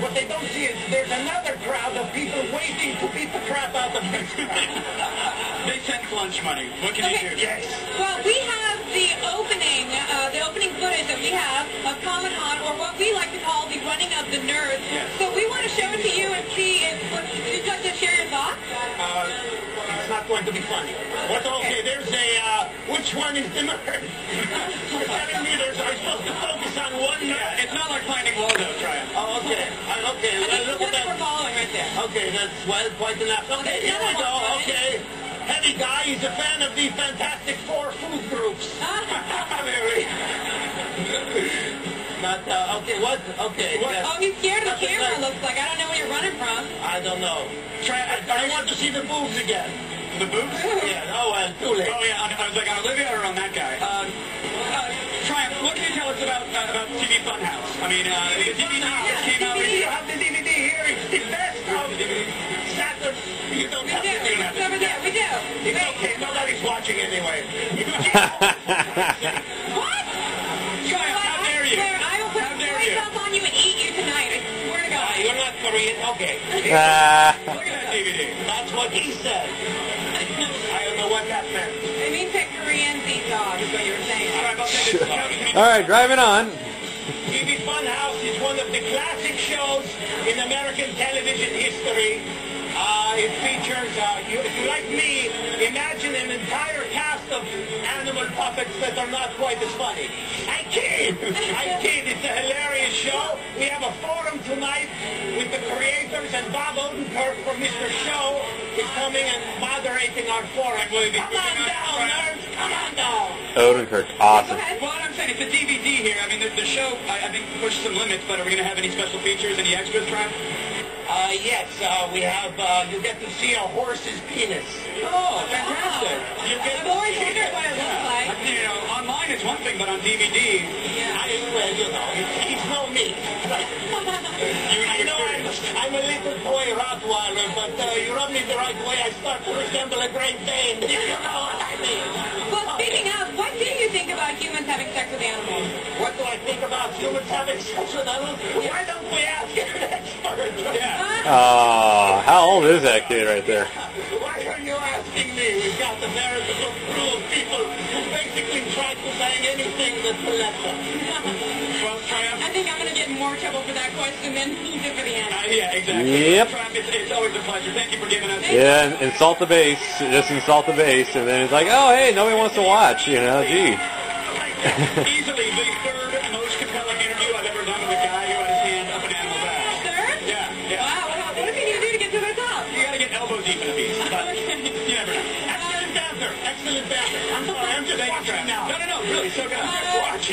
what they don't see is there's another crowd of people waiting to beat the crap out of this guy. They sent lunch money. What can you do? Yes. Well, we have the opening footage that we have of Comic-Con, or what we like to call the running of the nerds. Yes. So we want to show it to you and see if you'd like to share your thoughts. It's not going to be funny. What's okay? There's a, which one is the nerd? You're telling me I'm supposed to focus on one nerd? Yeah, it's not like finding Waldo, Triumph. Oh, okay. Okay, look at that. We're following right there. Okay, that's well, quite enough. Okay, here we go. Okay. Heavy guy, he's a fan of the Fantastic Four food groups. Not, okay, what? Okay. Yes. Oh, he's scared of the camera, looks like. I don't know where you're running from. I don't know. I want to see the boobs again. The boobs? Yeah, oh, well, too late. Oh, yeah, I was like on Olivia or on that guy. Triumph, what can you tell us about TV Funhouse? I mean, the DVD just came out. You have the DVD here. It's the best of Saturn. You don't have the DVD. It's over there. We do. It's okay. Nobody's watching anyway. What? Triumph, how dare you? Claire, I will put myself on you and eat you tonight. I swear to God. You're not Korean. Okay. Look at that DVD. That's what he said. I don't know what that meant. It means that Koreans eat dogs, is what you were saying. All right, I'll take this. All right, driving on. TV Funhouse is one of the classic shows in American television history. It features, if you like me, imagine an entire cast of animal puppets that are not quite as funny. I kid. It's a hilarious show. We have a forum tonight with the creators, and Bob Odenkirk from Mr. Show is coming and moderating our forum. Come on down, nerds. Come on down. Odenkirk, awesome. Well, what I'm saying, it's a DVD here. I mean, the show, I think, pushed some limits, but are we going to have any special features, any extras, Triumph? Yes, we have, you get to see a horse's penis. Oh, fantastic. You get I've always wondered what it looks like. You know, online it's one thing, but on DVD... He's no meat. I know I'm a little toy Rottweiler, but you rub me the right way, I start to resemble a Great Dane. You know what I mean? Well, speaking of, what do you think about humans having sex with animals? What do I think about humans having sex with animals? Why don't we ask an expert? Yeah. Oh, how old is that kid right there? Why are you asking me? We've got the veritable crew of people who basically try to bang anything that will let them. Well, Triumph... I think I'm going to get in more trouble for that question than you did for the answer. yeah, exactly. Yep. Triumph, it's always a pleasure. Thank you for giving us... Yeah, insult the base. Just insult the base, and then it's like, oh, hey, nobody wants to watch, you know, gee. Easily the third most compelling interview I've ever done with a guy who had his hand up an animal's ass. Third? Yeah. Wow, what do you need to do to get to the top? You gotta get elbow deep in a piece, but you never know. Excellent banter. Excellent banter. I'm sorry, I'm just watching now. No, really, so good. Watch.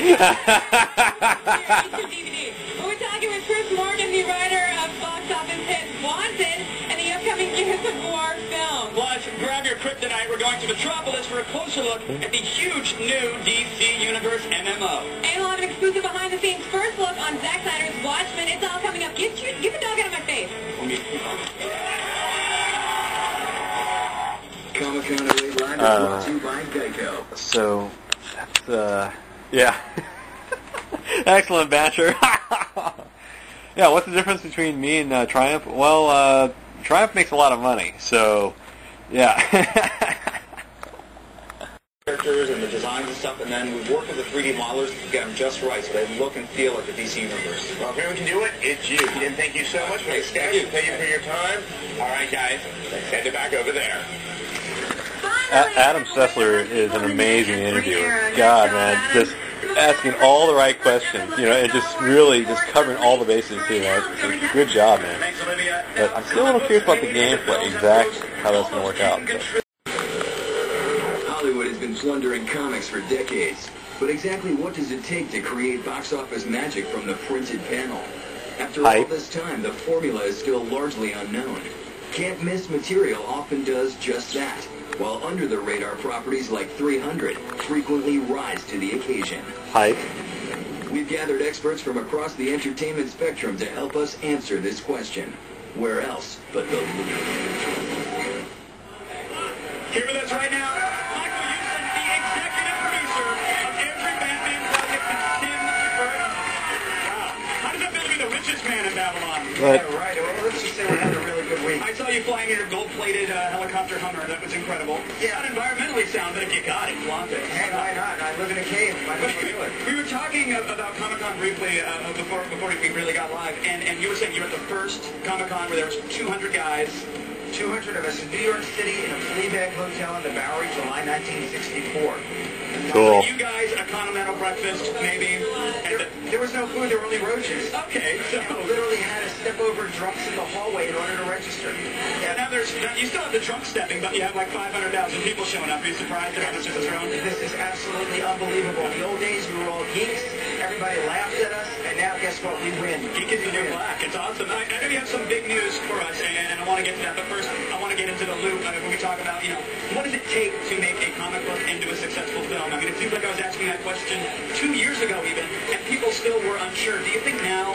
DVD. We're talking with Chris Morgan, the writer of box office hit Wanted and the upcoming Gears of War film. Plus, grab your kryptonite. We're going to Metropolis for a closer look at the huge new DC Universe MMO. And we'll have an exclusive behind-the-scenes first look on Zack Snyder's Watchmen. It's all coming up. Get the dog out of my face. Comic-Con LA Live is brought to you by Geico. So, that's, yeah. Excellent banter. Yeah, what's the difference between me and Triumph? Well, Triumph makes a lot of money, so, yeah. Characters and the designs and stuff, and then we work with the 3D modelers to get them just right so they look and feel like the DC Universe. Well, if anyone can do it, it's you. And thank you so much for this, guys. Thank you for your time. All right, guys, let's send it back over there. Adam Sessler is an amazing interviewer. God, man, just asking all the right questions, you know, and just really just covering all the bases, too, man. Good job, man. Thanks, Olivia. But I'm still a little curious about the gameplay, exactly how that's going to work out. But. Hollywood has been plundering comics for decades. But exactly what does it take to create box office magic from the printed panel? After all this time, the formula is still largely unknown. Can't Miss material often does just that, while under-the-radar properties like 300 frequently rise to the occasion. Hype. We've gathered experts from across the entertainment spectrum to help us answer this question. Where else but the loop? Here with us right now, Michael Huston, the executive producer of every Batman project since Tim Burton. Wow. How does that feel to be the richest man in Batman? Avalon. But Yeah, right. Well, let's just say we had a really good week. I saw you flying in your gold-plated helicopter Hummer. That was incredible. Yeah. Not environmentally sound, but if you got it, flaunt it. Hey, why not? I live in a cave. Might as well do it. We were talking about Comic-Con briefly before we really got live, and you were saying you were at the first Comic-Con where there was 200 guys. 200 of us in New York City in a Fleabag hotel in the Bowery, July 1964. cool. You guys, a continental breakfast, maybe? And There was no food. There were only roaches. okay, so You literally had to step over drunks in the hallway in order to register. now you still have the drunk stepping, but you have like 500,000 people showing up. Are you surprised at how much is thrown? This is absolutely unbelievable. In the old days, we were all geeks. Everybody laughed at us, and now guess what? We win. Geek is the new black. It's awesome. I know you have some big news for us, and I want to get to that. But first, I want to get into the loop when we talk about, what does it take to make a comic book into a successful film? I mean, it seems like I was asking that question 2 years ago even, and people still were unsure. Do you think now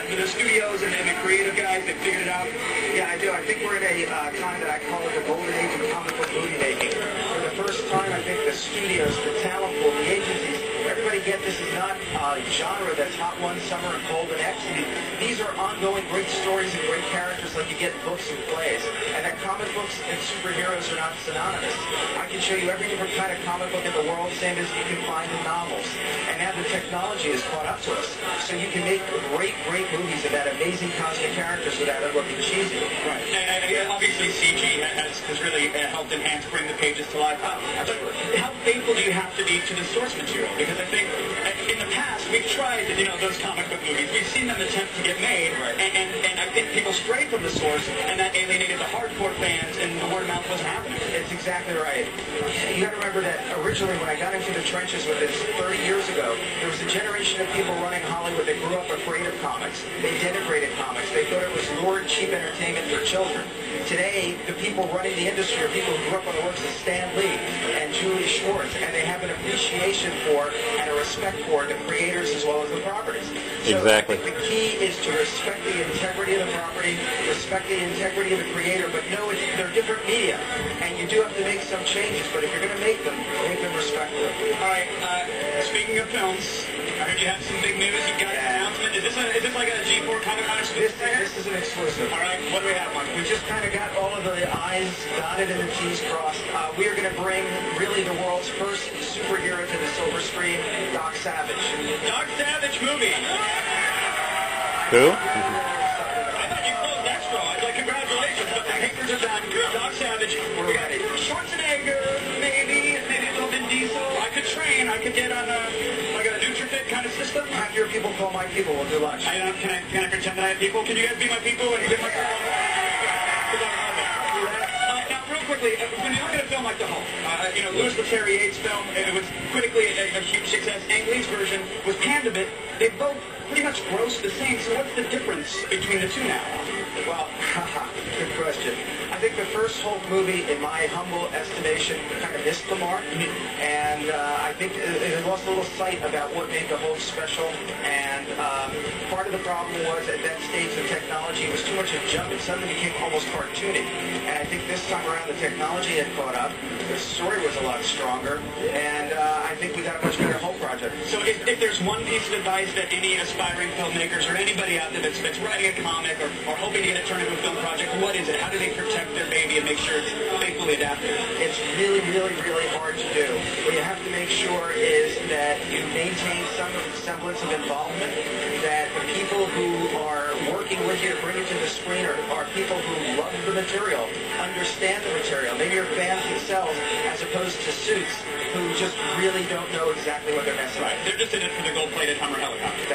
the studios and the creative guys, they've figured it out? Yeah, I do. I think we're in a time that I call it the golden age of comic book movie making. For the first time, I think the studios, the talent pool, the agencies, everybody get this is not a genre that's hot one summer and cold the next. These are ongoing great stories and great characters like you get in books and plays. And that comic books and superheroes are not synonymous. I can show you every different kind of comic book in the world, same as you can find in novels. And now the technology has caught up to us. So you can make great, great movies about amazing cosmic characters without it looking cheesy. Right. And obviously, CG has really helped enhance, bring the pages to life. But how faithful do you have to be to the source material? Because I think in the past, we've tried, those comic book movies. We've seen them attempt to get made, and I think people strayed from the source, and that alienated the hardcore fans, and the word of mouth wasn't happening. It's exactly right. You got to remember that originally when I got into the trenches with this 30 years ago, there was a generation of people running Hollywood that grew up afraid of comics. They denigrated comics. They thought it was lurid, cheap entertainment for children. Today, the people running the industry are people who grew up on the works of Stan Lee and Julius Schwartz, and they have an appreciation for and a respect for the creators as well as the properties. So Exactly. I think the key is to respect the integrity of the property, respect the integrity of the creator, but know they're different media, and you do have to make some changes, but if you're going to make them respectfully. All right, speaking of films, I heard you have some big news. You got an announcement. Is this like a G4 Comic-Con exclusive? This is an exclusive. All right, what do we have, Mark? We just kind of got all of the I's dotted and the T's crossed. We are going to bring really the world's first superhero to the silver screen, Doc Savage. Doc Savage movie. Who? I thought you closed extra. I was like, congratulations, but the papers are done. Doc Savage. We're ready. Schwarzenegger, maybe a little Vin Diesel. I could train. I could get on like a NutriFit kind of system. Have your people call my people. We'll do lunch. Can I pretend that I have people? Can you guys be my people and get my now, real quickly, when you look at a film like The Hulk, Louis Leterrier's film, it was critically a huge success. Ang Lee's version was panned a bit. They both pretty much grossed the same. So what's the difference between the two now? Well, good question. I think the first Hulk movie, in my humble estimation, kind of missed the mark. And I think it lost a little sight about what made the Hulk special. And part of the problem was at that stage the technology was too much a jump. It suddenly became almost cartoony. And I think this time around the technology had caught up. The story was a lot stronger. And I think we got a much better Hulk project. So if there's one piece of advice that any aspiring filmmakers or anybody out there that's writing a comic or hoping to get it turned into a film project, what is it? How do they protect their baby and make sure it's faithfully adapted? It's really, really, really hard to do. What you have to make sure is that you maintain some semblance of involvement, that the people who are working with you to bring it to the screen are people who love the material, understand the material. Maybe you're fans themselves as opposed to suits who just really don't know exactly what they're messing with. They're just in it for the gold-plated Hummer helicopter.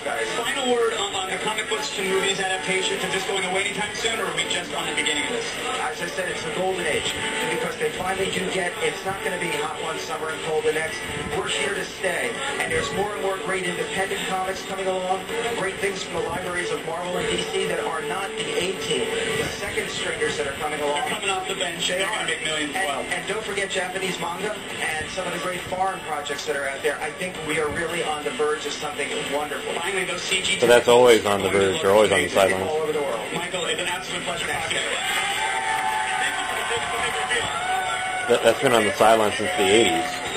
Guys. Final word on the comic books to movies adaptations. Is this going away anytime soon, or are we just on the beginning of this? As I said, it's the golden age. Because they finally do get, it's not going to be hot one summer and cold the next. We're here to stay. And there's more and more great independent comics coming along. Great things from the libraries of Marvel and DC that are not the A-team. The second stringers that are coming along. They're coming off the bench. They're going to make millions as well. And don't forget Japanese manga and some of the great foreign projects that are out there. I think we are really on the verge of something wonderful. Finally, those CG... So that's always on the verge. You're always on the sidelines. All over the world. Michael, it's an absolute pleasure talking to you. That's been on the sidelines since the 80s.